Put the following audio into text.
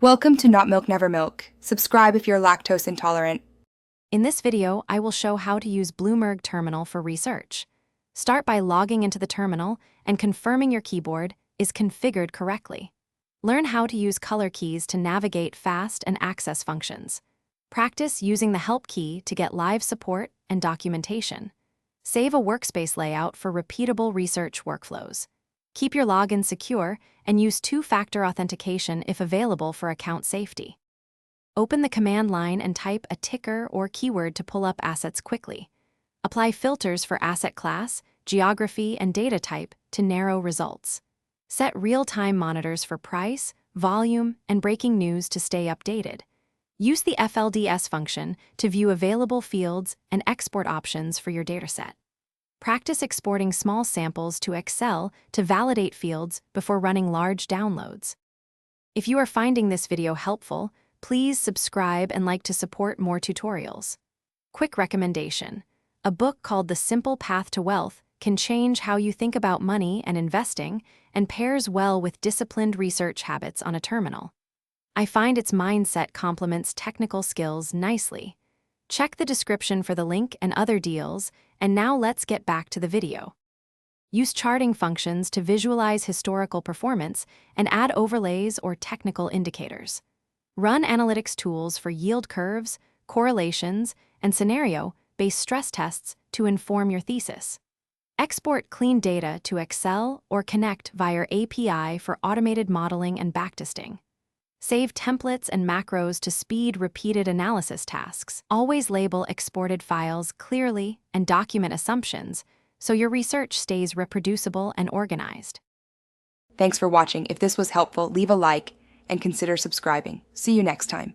Welcome to Not Milk Never Milk. Subscribe if you're lactose intolerant. In this video, I will show how to use Bloomberg Terminal for research. Start by logging into the terminal and confirming your keyboard is configured correctly. Learn how to use color keys to navigate fast and access functions. Practice using the Help key to get live support and documentation. Save a workspace layout for repeatable research workflows. Keep your login secure and use two-factor authentication if available for account safety. Open the command line and type a ticker or keyword to pull up assets quickly. Apply filters for asset class, geography, and data type to narrow results. Set real-time monitors for price, volume, and breaking news to stay updated. Use the FLDS function to view available fields and export options for your dataset. Practice exporting small samples to Excel to validate fields before running large downloads. If you are finding this video helpful, please subscribe and like to support more tutorials. Quick recommendation: a book called The Simple Path to Wealth can change how you think about money and investing and pairs well with disciplined research habits on a terminal. I find its mindset complements technical skills nicely. Check the description for the link and other deals, and now let's get back to the video. Use charting functions to visualize historical performance and add overlays or technical indicators. Run analytics tools for yield curves, correlations, and scenario-based stress tests to inform your thesis. Export clean data to Excel or connect via API for automated modeling and backtesting. Save templates and macros to speed repeated analysis tasks. Always label exported files clearly and document assumptions so your research stays reproducible and organized. Thanks for watching. If this was helpful, leave a like and consider subscribing. See you next time.